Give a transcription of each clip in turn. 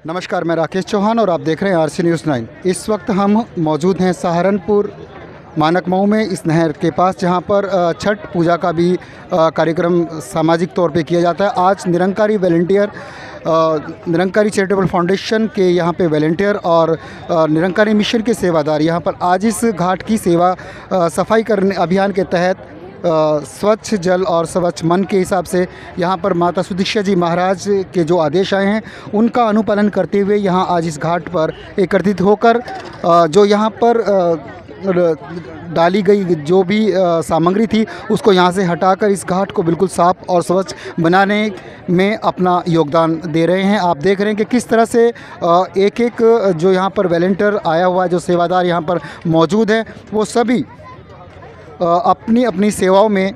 नमस्कार, मैं राकेश चौहान और आप देख रहे हैं आरसी न्यूज़ 9। इस वक्त हम मौजूद हैं सहारनपुर मानक मऊ में, इस नहर के पास, जहां पर छठ पूजा का भी कार्यक्रम सामाजिक तौर पे किया जाता है। आज Nirankari volunteer, Nirankari charitable foundation के यहाँ पे वॉलंटियर और निरंकारी मिशन के सेवादार यहाँ पर आज इस घाट की सेवा सफाई करने अभियान के तहत स्वच्छ जल और स्वच्छ मन के हिसाब से यहाँ पर माता सुदीक्षा जी महाराज के जो आदेश आए हैं उनका अनुपालन करते हुए यहाँ आज इस घाट पर एकत्रित होकर जो यहाँ पर डाली गई जो भी सामग्री थी उसको यहाँ से हटाकर इस घाट को बिल्कुल साफ़ और स्वच्छ बनाने में अपना योगदान दे रहे हैं। आप देख रहे हैं कि किस तरह से एक एक जो यहाँ पर वॉलंटियर आया हुआ है, जो सेवादार यहाँ पर मौजूद हैं, वो सभी अपनी अपनी सेवाओं में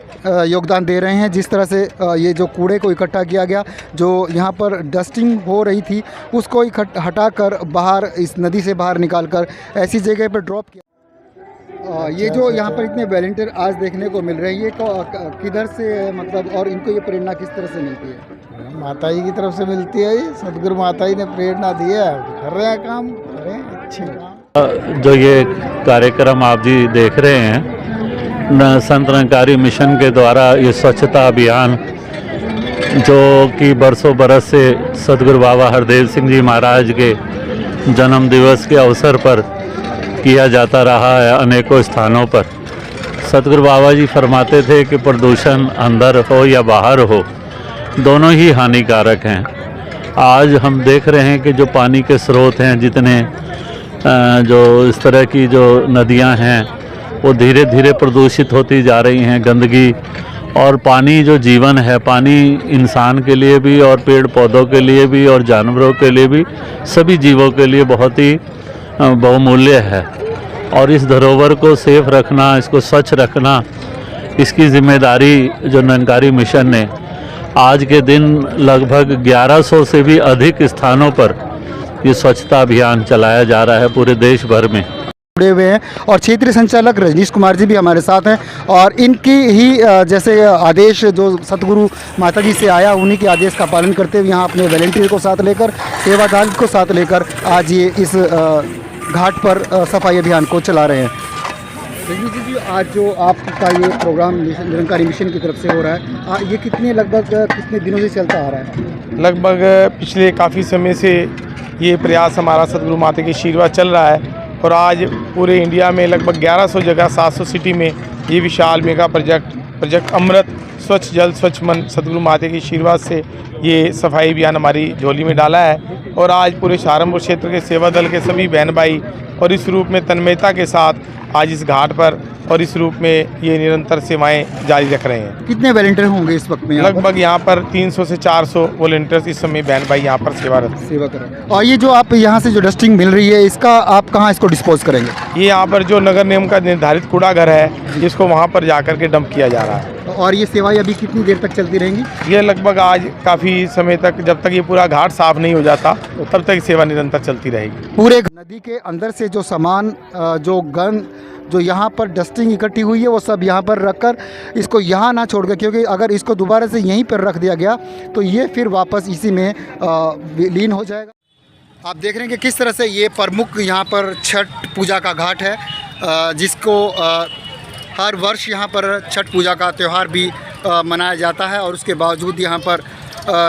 योगदान दे रहे हैं। जिस तरह से ये जो कूड़े को इकट्ठा किया गया, जो यहाँ पर डस्टिंग हो रही थी, उसको हटाकर बाहर इस नदी से बाहर निकालकर ऐसी जगह पर ड्रॉप किया। ये जो यहाँ पर इतने वॉलंटियर आज देखने को मिल रहे हैं, ये किधर से मतलब, और इनको ये प्रेरणा किस तरह से मिलती है? माता जी की तरफ से मिलती है। ये सदगुरु माता जी ने प्रेरणा दी है, कर रहे हैं काम, करें अच्छे काम। जो ये कार्यक्रम आप जी देख रहे हैं, संत निरंकारी मिशन के द्वारा ये स्वच्छता अभियान जो कि बरसों बरस से सदगुरु बाबा हरदेव सिंह जी महाराज के जन्म दिवस के अवसर पर किया जाता रहा है। अनेकों स्थानों पर सदगुरु बाबा जी फरमाते थे कि प्रदूषण अंदर हो या बाहर हो, दोनों ही हानिकारक हैं। आज हम देख रहे हैं कि जो पानी के स्रोत हैं, जितने जो इस तरह की जो नदियां हैं, वो धीरे धीरे प्रदूषित होती जा रही हैं। गंदगी और पानी जो जीवन है, पानी इंसान के लिए भी और पेड़ पौधों के लिए भी और जानवरों के लिए भी, सभी जीवों के लिए बहुत ही बहुमूल्य है। और इस धरोहर को सेफ रखना, इसको स्वच्छ रखना, इसकी जिम्मेदारी जो निरंकारी मिशन ने आज के दिन लगभग 1100 से भी अधिक स्थानों पर ये स्वच्छता अभियान चलाया जा रहा है पूरे देश भर में। जुड़े हुए हैं और क्षेत्रीय संचालक रजनीश कुमार जी भी हमारे साथ हैं और इनकी ही जैसे आदेश जो सतगुरु माता जी से आया, उन्हीं के आदेश का पालन करते हुए यहाँ अपने वॉलंटियर को साथ लेकर, सेवादार को साथ लेकर आज ये इस घाट पर सफाई अभियान को चला रहे हैं। रजनीश जी, आज जो आपका ये प्रोग्राम निरंकारी मिशन की तरफ से हो रहा है, ये कितने दिनों से चलता आ रहा है? लगभग पिछले काफ़ी समय से ये प्रयास हमारा सदगुरु माता की आशीर्वाद चल रहा है और आज पूरे इंडिया में लगभग 1100 जगह 700 सिटी में ये विशाल मेगा प्रोजेक्ट अमृत स्वच्छ जल स्वच्छ मन सदगुरु माता की आशीर्वाद से ये सफाई अभियान हमारी झोली में डाला है। और आज पूरे सहारनपुर क्षेत्र के सेवा दल के सभी बहन भाई और इस रूप में तन्मयता के साथ आज इस घाट पर और इस रूप में ये निरंतर सेवाएं जारी रख रहे हैं। कितने वॉलंटियर होंगे इस वक्त में? लगभग यहाँ पर 300 से 400 वॉलंटियर्स इस समय बहन भाई यहाँ पर सेवा कर रहे हैं। और ये जो आप यहाँ से जो डस्टिंग मिल रही है, इसका आप कहाँ इसको डिस्पोज करेंगे? ये यहाँ पर जो नगर निगम का निर्धारित कूड़ा घर है, इसको वहाँ पर जाकर के डंप किया जा रहा है। और ये सेवाएं अभी कितनी देर तक चलती रहेंगी? ये लगभग आज काफ़ी समय तक, जब तक ये पूरा घाट साफ नहीं हो जाता तब तक सेवा निरंतर चलती रहेगी। पूरे नदी के अंदर से जो सामान, जो गंद, जो यहाँ पर डस्टिंग इकट्ठी हुई है, वो सब यहाँ पर रखकर इसको यहाँ ना छोड़कर, क्योंकि अगर इसको दोबारा से यहीं पर रख दिया गया तो ये फिर वापस इसी में लीन हो जाएगा। आप देख रहे हैं कि किस तरह से ये प्रमुख यहाँ पर छठ पूजा का घाट है, जिसको हर वर्ष यहाँ पर छठ पूजा का त्यौहार भी मनाया जाता है। और उसके बावजूद यहाँ पर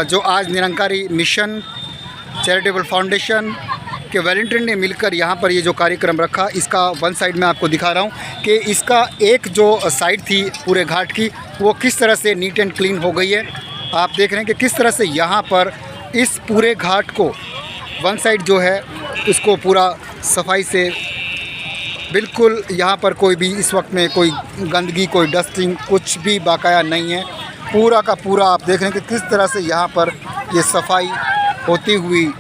जो आज निरंकारी मिशन चैरिटेबल फाउंडेशन के वॉलंटियर ने मिलकर यहाँ पर ये जो कार्यक्रम रखा, इसका वन साइड में आपको दिखा रहा हूँ कि इसका एक जो साइड थी पूरे घाट की, वो किस तरह से नीट एंड क्लीन हो गई है। आप देख रहे हैं कि किस तरह से यहाँ पर इस पूरे घाट को वन साइड जो है उसको पूरा सफाई से, बिल्कुल यहाँ पर कोई भी इस वक्त में कोई गंदगी, कोई डस्टिंग, कुछ भी बाकाया नहीं है। पूरा का पूरा आप देख रहे हैं कि किस तरह से यहाँ पर ये सफाई होती हुई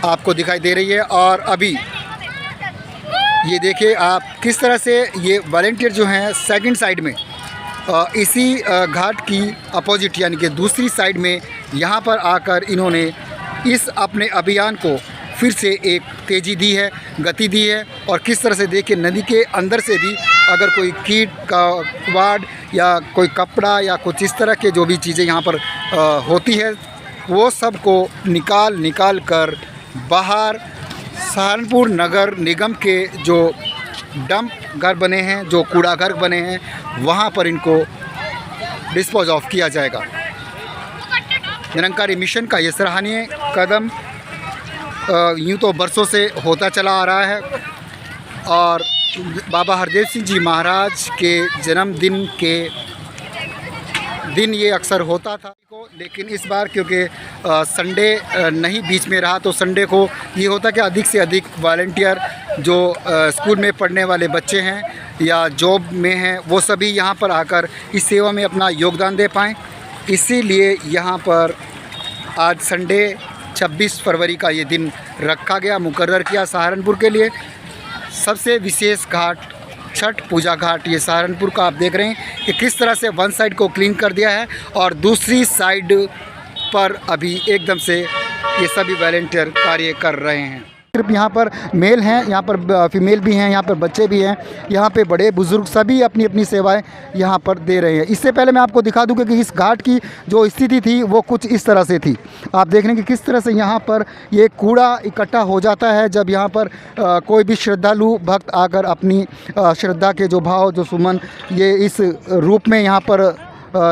आपको दिखाई दे रही है। और अभी ये देखिए आप किस तरह से ये वॉलंटियर जो हैं सेकंड साइड में, इसी घाट की अपोजिट यानी कि दूसरी साइड में यहाँ पर आकर इन्होंने इस अपने अभियान को फिर से एक तेज़ी दी है, गति दी है। और किस तरह से देखिए नदी के अंदर से भी अगर कोई कीट का वार्ड या कोई कपड़ा या कुछ इस तरह के जो भी चीज़ें यहाँ पर होती है, वो सब को निकाल कर बाहर सहारनपुर नगर निगम के जो डंप घर बने हैं, जो कूड़ा घर बने हैं, वहाँ पर इनको डिस्पोज ऑफ किया जाएगा। निरंकारी मिशन का ये सराहनीय कदम यूँ तो बरसों से होता चला आ रहा है और बाबा हरदेव सिंह जी महाराज के जन्मदिन के दिन ये अक्सर होता था, लेकिन इस बार क्योंकि संडे नहीं बीच में रहा तो संडे को ये होता कि अधिक से अधिक वॉलंटियर जो स्कूल में पढ़ने वाले बच्चे हैं या जॉब में हैं वो सभी यहाँ पर आकर इस सेवा में अपना योगदान दे पाएँ। इसीलिए यहाँ पर आज संडे 26 फरवरी का ये दिन रखा गया, मुकर्रर किया सहारनपुर के लिए। सबसे विशेष घाट छठ पूजा घाट ये सहारनपुर का आप देख रहे हैं कि किस तरह से वन साइड को क्लीन कर दिया है और दूसरी साइड पर अभी एकदम से ये सभी वॉलंटियर कार्य कर रहे हैं। सिर्फ यहाँ पर मेल हैं, यहाँ पर फीमेल भी हैं, यहाँ पर बच्चे भी हैं, यहाँ पे बड़े बुज़ुर्ग सभी अपनी अपनी सेवाएं यहाँ पर दे रहे हैं। इससे पहले मैं आपको दिखा दूँ कि इस घाट की जो स्थिति थी वो कुछ इस तरह से थी। आप देख रहे हैं कि किस तरह से यहाँ पर ये कूड़ा इकट्ठा हो जाता है जब यहाँ पर कोई भी श्रद्धालु भक्त आकर अपनी श्रद्धा के जो भाव, जो सुमन ये इस रूप में यहाँ पर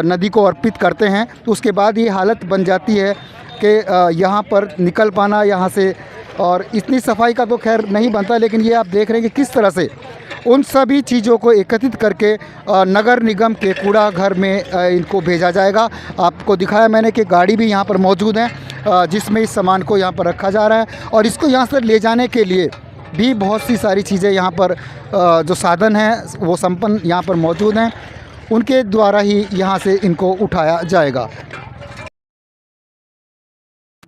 नदी को अर्पित करते हैं, तो उसके बाद ये हालत बन जाती है कि यहाँ पर निकल पाना यहाँ से, और इतनी सफाई का तो खैर नहीं बनता, लेकिन ये आप देख रहे हैं कि किस तरह से उन सभी चीज़ों को एकत्रित करके नगर निगम के कूड़ा घर में इनको भेजा जाएगा। आपको दिखाया मैंने कि गाड़ी भी यहाँ पर मौजूद है जिसमें इस सामान को यहाँ पर रखा जा रहा है, और इसको यहाँ से ले जाने के लिए भी बहुत सी सारी चीज़ें यहाँ पर जो साधन हैं वो संपन्न यहाँ पर मौजूद हैं, उनके द्वारा ही यहाँ से इनको उठाया जाएगा।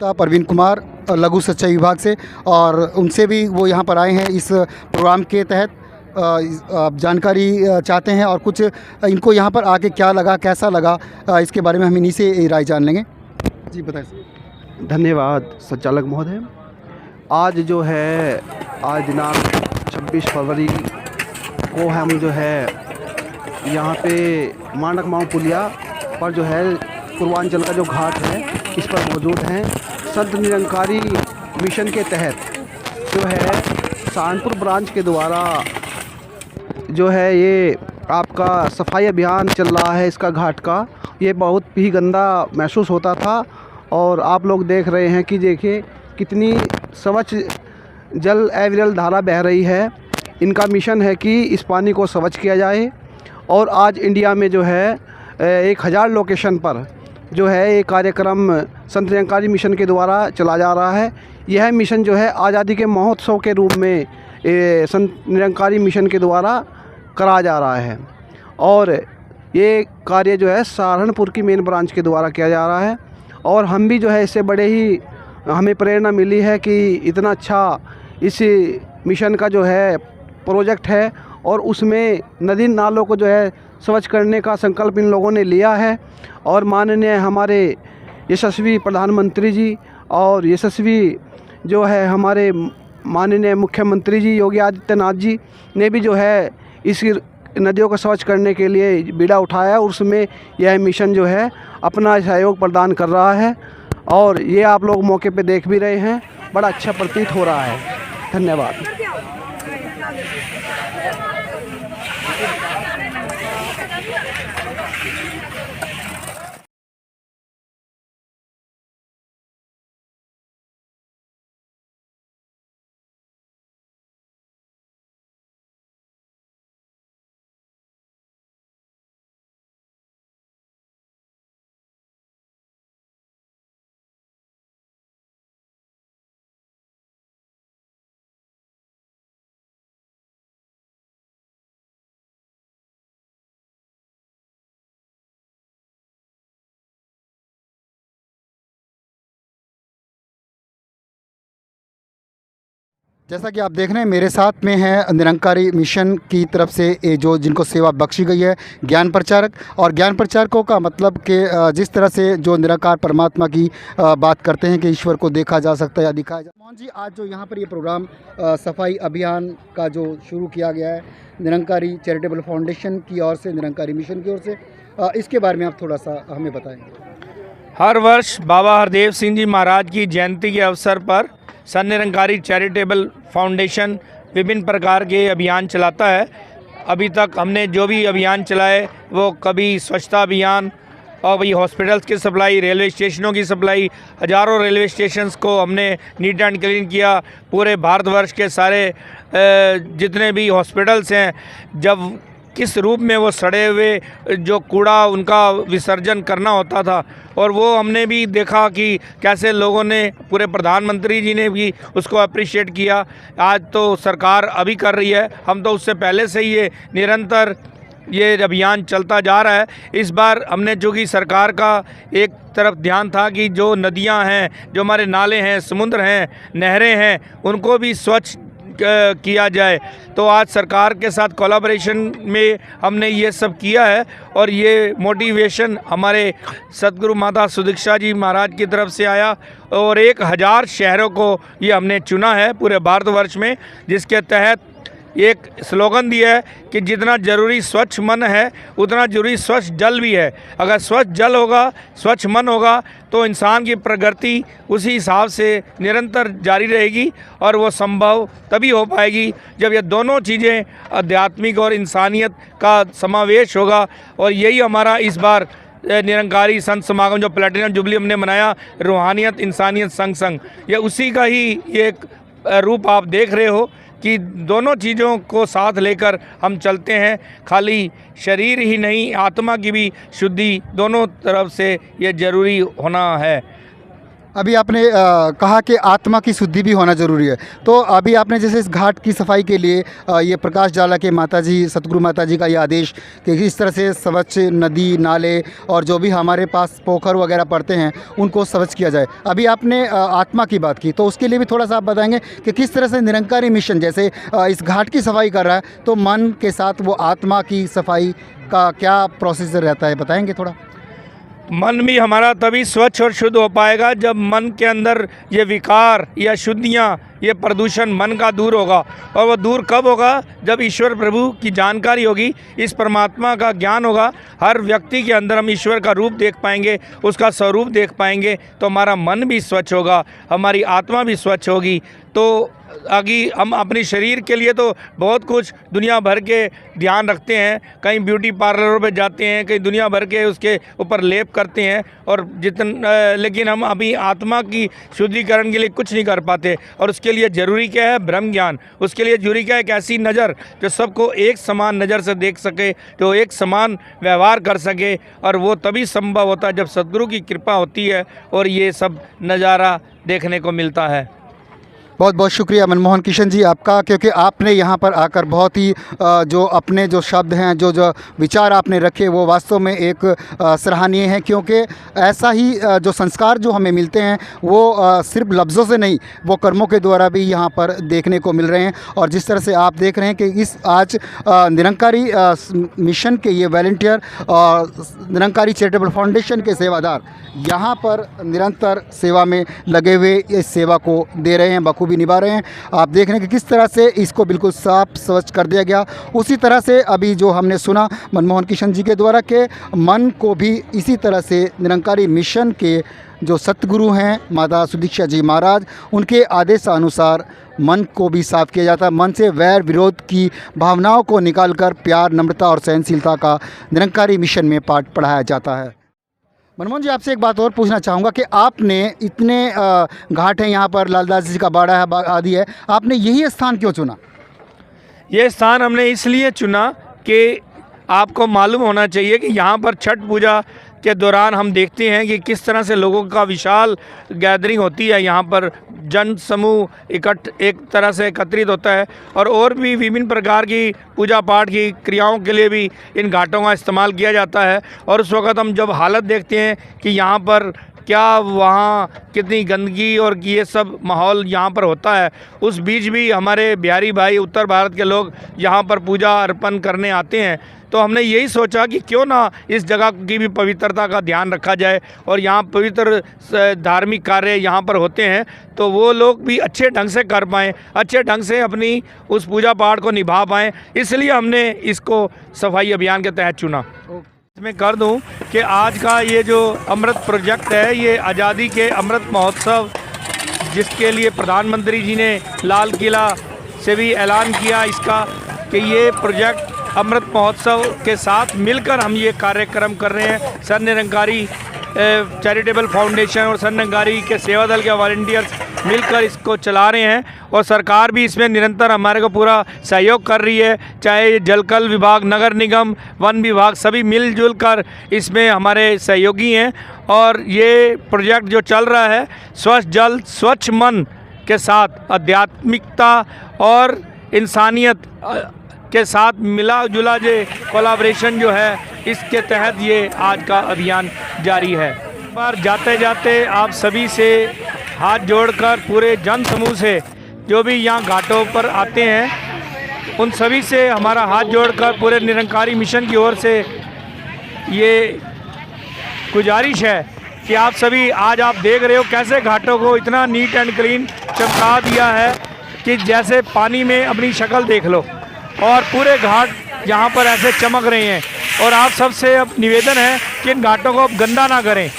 परवीन कुमार लघु सिंचाई विभाग से, और उनसे भी वो यहाँ पर आए हैं इस प्रोग्राम के तहत जानकारी चाहते हैं और कुछ इनको यहाँ पर आके क्या लगा, कैसा लगा, इसके बारे में हम इन्हीं से राय जान लेंगे। जी बताएं। धन्यवाद संचालक महोदय। आज जो है आज दिनांक 26 फरवरी को हम जो है यहाँ पे मानक माऊ पुलिया पर जो है पूर्वांचल का जो घाट है इस पर मौजूद हैं। संत निरंकारी मिशन के तहत जो है सहारनपुर ब्रांच के द्वारा जो है ये आपका सफाई अभियान चल रहा है इसका घाट का। ये बहुत ही गंदा महसूस होता था और आप लोग देख रहे हैं कि देखिए कितनी स्वच्छ जल अविरल धारा बह रही है। इनका मिशन है कि इस पानी को स्वच्छ किया जाए, और आज इंडिया में जो है 1000 लोकेशन पर जो है ये कार्यक्रम संत निरंकारी मिशन के द्वारा चला जा रहा है। यह मिशन जो है आज़ादी के महोत्सव के रूप में संत निरंकारी मिशन के द्वारा करा जा रहा है, और ये कार्य जो है सहारनपुर की मेन ब्रांच के द्वारा किया जा रहा है। और हम भी जो है इससे बड़े ही हमें प्रेरणा मिली है कि इतना अच्छा इस मिशन का जो है प्रोजेक्ट है, और उसमें नदी नालों को जो है स्वच्छ करने का संकल्प इन लोगों ने लिया है। और माननीय हमारे यशस्वी प्रधानमंत्री जी और यशस्वी जो है हमारे माननीय मुख्यमंत्री जी योगी आदित्यनाथ जी ने भी जो है इस नदियों को स्वच्छ करने के लिए बीड़ा उठाया, और उसमें यह मिशन जो है अपना सहयोग प्रदान कर रहा है। और ये आप लोग मौके पे देख भी रहे हैं, बड़ा अच्छा प्रतीत हो रहा है। धन्यवाद। जैसा कि आप देख रहे हैं मेरे साथ में है निरंकारी मिशन की तरफ से ये जो जिनको सेवा बख्शी गई है ज्ञान प्रचारक, और ज्ञान प्रचारकों का मतलब कि जिस तरह से जो निराकार परमात्मा की बात करते हैं कि ईश्वर को देखा जा सकता है या दिखाया जा। मोहन जी, आज जो यहाँ पर ये प्रोग्राम सफाई अभियान का जो शुरू किया गया है निरंकारी चैरिटेबल फाउंडेशन की ओर से, निरंकारी मिशन की ओर से, इसके बारे में आप थोड़ा सा हमें बताएँगे। हर वर्ष बाबा हरदेव सिंह जी महाराज की जयंती के अवसर पर संत निरंकारी चैरिटेबल फाउंडेशन विभिन्न प्रकार के अभियान चलाता है। अभी तक हमने जो भी अभियान चलाए वो कभी स्वच्छता अभियान और वही हॉस्पिटल्स की सप्लाई, रेलवे स्टेशनों की सप्लाई, हज़ारों रेलवे स्टेशंस को हमने नीट एंड क्लीन किया। पूरे भारतवर्ष के सारे जितने भी हॉस्पिटल्स हैं, जब किस रूप में वो सड़े हुए जो कूड़ा उनका विसर्जन करना होता था, और वो हमने भी देखा कि कैसे लोगों ने, पूरे प्रधानमंत्री जी ने भी उसको अप्रिशिएट किया। आज तो सरकार अभी कर रही है, हम तो उससे पहले से ये निरंतर ये अभियान चलता जा रहा है। इस बार हमने चूँकि सरकार का एक तरफ ध्यान था कि जो नदियां हैं, जो हमारे नाले हैं, समुद्र हैं, नहरें हैं, उनको भी स्वच्छ किया जाए, तो आज सरकार के साथ कोलैबोरेशन में हमने ये सब किया है। और ये मोटिवेशन हमारे सतगुरु माता सुदीक्षा जी महाराज की तरफ से आया, और 1000 शहरों को ये हमने चुना है पूरे भारतवर्ष में, जिसके तहत एक स्लोगन दिया है कि जितना ज़रूरी स्वच्छ मन है उतना ज़रूरी स्वच्छ जल भी है। अगर स्वच्छ जल होगा, स्वच्छ मन होगा, तो इंसान की प्रगति उसी हिसाब से निरंतर जारी रहेगी, और वो संभव तभी हो पाएगी जब ये दोनों चीज़ें, आध्यात्मिक और इंसानियत का समावेश होगा। और यही हमारा इस बार निरंकारी संत समागम जो प्लैटिनम जुबली हमने मनाया, रूहानियत इंसानियत संग संग, ये उसी का ही एक रूप आप देख रहे हो कि दोनों चीज़ों को साथ लेकर हम चलते हैं। खाली शरीर ही नहीं, आत्मा की भी शुद्धि दोनों तरफ से ये ज़रूरी होना है। अभी आपने कहा कि आत्मा की शुद्धि भी होना ज़रूरी है, तो अभी आपने जैसे इस घाट की सफाई के लिए ये प्रकाश डाला कि माताजी, सतगुरु माता जी का ये आदेश कि इस तरह से स्वच्छ नदी, नाले और जो भी हमारे पास पोखर वगैरह पड़ते हैं उनको स्वच्छ किया जाए। अभी आपने आत्मा की बात की, तो उसके लिए भी थोड़ा सा आप बताएंगे कि किस तरह से निरंकारी मिशन जैसे इस घाट की सफाई कर रहा है, तो मन के साथ वो आत्मा की सफाई का क्या प्रोसीजर रहता है, बताएँगे थोड़ा? मन भी हमारा तभी स्वच्छ और शुद्ध हो पाएगा जब मन के अंदर ये विकार या शुद्धियाँ, ये प्रदूषण मन का दूर होगा। और वो दूर कब होगा? जब ईश्वर प्रभु की जानकारी होगी, इस परमात्मा का ज्ञान होगा, हर व्यक्ति के अंदर हम ईश्वर का रूप देख पाएंगे, उसका स्वरूप देख पाएंगे, तो हमारा मन भी स्वच्छ होगा, हमारी आत्मा भी स्वच्छ होगी। तो आगे हम अपने शरीर के लिए तो बहुत कुछ दुनिया भर के ध्यान रखते हैं, कहीं ब्यूटी पार्लरों पे जाते हैं, कहीं दुनिया भर के उसके ऊपर लेप करते हैं, और लेकिन हम अभी आत्मा की शुद्धिकरण के लिए कुछ नहीं कर पाते। और उसके लिए ज़रूरी क्या है? ब्रह्म ज्ञान। उसके लिए ज़रूरी क्या है? एक ऐसी नज़र जो सबको एक समान नज़र से देख सके, जो एक समान व्यवहार कर सके, और वो तभी संभव होता है जब सद्गुरु की कृपा होती है और ये सब नज़ारा देखने को मिलता है। बहुत बहुत शुक्रिया मनमोहन किशन जी आपका, क्योंकि आपने यहाँ पर आकर बहुत ही जो अपने जो शब्द हैं, जो विचार आपने रखे, वो वास्तव में एक सराहनीय है। क्योंकि ऐसा ही जो संस्कार जो हमें मिलते हैं वो सिर्फ लफ्ज़ों से नहीं, वो कर्मों के द्वारा भी यहाँ पर देखने को मिल रहे हैं। और जिस तरह से आप देख रहे हैं कि इस आज निरंकारी मिशन के ये वॉलंटियर और निरंकारी चैरिटेबल फाउंडेशन के सेवादार यहाँ पर निरंतर सेवा में लगे हुए इस सेवा को दे रहे हैं, बखूबी निभा रहे हैं। आप देख रहे हैं कि किस तरह से इसको बिल्कुल साफ स्वच्छ कर दिया गया। उसी तरह से अभी जो हमने सुना मनमोहन किशन जी के द्वारा के मन को भी इसी तरह से निरंकारी मिशन के जो सतगुरु हैं माता सुदीक्षा जी महाराज, उनके आदेशानुसार मन को भी साफ किया जाता है। मन से वैर विरोध की भावनाओं को निकालकर प्यार, नम्रता और सहनशीलता का निरंकारी मिशन में पाठ पढ़ाया जाता है। मनमोहन जी, आपसे एक बात और पूछना चाहूँगा कि आपने इतने घाट हैं यहाँ पर, लालदास जी का बाड़ा है आदि है, आपने यही स्थान क्यों चुना? ये स्थान हमने इसलिए चुना कि आपको मालूम होना चाहिए कि यहाँ पर छठ पूजा के दौरान हम देखते हैं कि किस तरह से लोगों का विशाल गैदरिंग होती है, यहाँ पर जन समूह एक तरह से एकत्रित होता है, और भी विभिन्न प्रकार की पूजा पाठ की क्रियाओं के लिए भी इन घाटों का इस्तेमाल किया जाता है। और उस वक़्त हम जब हालत देखते हैं कि यहाँ पर क्या, वहाँ कितनी गंदगी और ये सब माहौल यहाँ पर होता है, उस बीच भी हमारे बिहारी भाई, उत्तर भारत के लोग यहाँ पर पूजा अर्पण करने आते हैं। तो हमने यही सोचा कि क्यों ना इस जगह की भी पवित्रता का ध्यान रखा जाए, और यहाँ पवित्र धार्मिक कार्य यहाँ पर होते हैं तो वो लोग भी अच्छे ढंग से कर पाएँ, अच्छे ढंग से अपनी उस पूजा पाठ को निभा पाएँ। इसलिए हमने इसको सफाई अभियान के तहत चुना। मैं कर दूं कि आज का ये जो अमृत प्रोजेक्ट है, ये आज़ादी के अमृत महोत्सव जिसके लिए प्रधानमंत्री जी ने लाल किला से भी ऐलान किया इसका कि ये प्रोजेक्ट अमृत महोत्सव के साथ मिलकर हम ये कार्यक्रम कर रहे हैं। सर निरंकारी चैरिटेबल फाउंडेशन और सर निरंकारी के सेवा दल के वॉलंटियर्स मिलकर इसको चला रहे हैं और सरकार भी इसमें निरंतर हमारे को पूरा सहयोग कर रही है। चाहे जलकल विभाग, नगर निगम, वन विभाग सभी मिलजुल कर इसमें हमारे सहयोगी हैं। और ये प्रोजेक्ट जो चल रहा है स्वच्छ जल स्वच्छ मन के साथ आध्यात्मिकता और इंसानियत के साथ मिला जुला जो कोलाब्रेशन जो है, इसके तहत ये आज का अभियान जारी है। बार जाते जाते आप सभी से हाथ जोड़कर पूरे जन समूह से जो भी यहाँ घाटों पर आते हैं उन सभी से हमारा हाथ जोड़कर पूरे निरंकारी मिशन की ओर से ये गुजारिश है कि आप सभी आज आप देख रहे हो कैसे घाटों को इतना नीट एंड क्लीन चमका दिया है कि जैसे पानी में अपनी शक्ल देख लो, और पूरे घाट यहाँ पर ऐसे चमक रहे हैं। और आप सबसे अब निवेदन है कि इन घाटों को अब गंदा ना करें।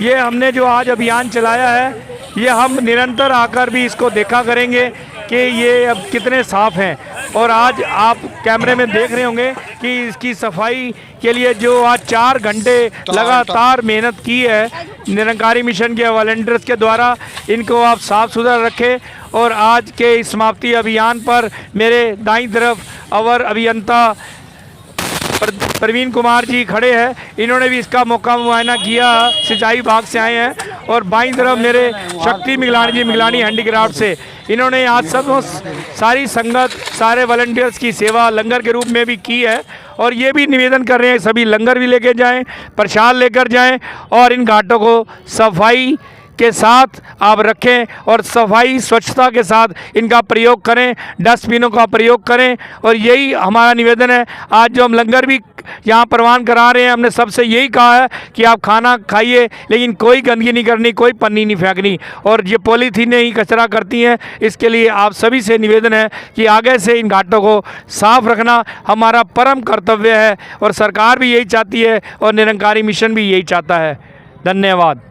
ये हमने जो आज अभियान चलाया है, ये हम निरंतर आकर भी इसको देखा करेंगे कि ये अब कितने साफ़ हैं। और आज आप कैमरे में देख रहे होंगे कि इसकी सफाई के लिए जो आज 4 घंटे लगातार मेहनत की है निरंकारी मिशन के वॉलंटियर्स के द्वारा, इनको आप साफ़ सुथरा रखें। और आज के इस समाप्ति अभियान पर मेरे दाईं तरफ अवर अभियंता प्रवीण कुमार जी खड़े हैं, इन्होंने भी इसका मौका मुआयना किया, सिंचाई विभाग से आए हैं। और बाईं तरफ मेरे शक्ति मिगलानी जी, मिगलानी हैंडीक्राफ्ट से, इन्होंने आज सब सारी संगत सारे वॉलंटियर्स की सेवा लंगर के रूप में भी की है। और ये भी निवेदन कर रहे हैं सभी लंगर भी लेकर जाएं, प्रसाद लेकर जाएं और इन घाटों को सफाई के साथ आप रखें और सफाई स्वच्छता के साथ इनका प्रयोग करें, डस्टबिनों का प्रयोग करें। और यही हमारा निवेदन है। आज जो हम लंगर भी यहाँ प्रवान करा रहे हैं, हमने सबसे यही कहा है कि आप खाना खाइए लेकिन कोई गंदगी नहीं करनी, कोई पन्नी नहीं फेंकनी, और ये पॉलीथीनें ही कचरा करती हैं। इसके लिए आप सभी से निवेदन है कि आगे से इन घाटों को साफ़ रखना हमारा परम कर्तव्य है और सरकार भी यही चाहती है और निरंकारी मिशन भी यही चाहता है। धन्यवाद।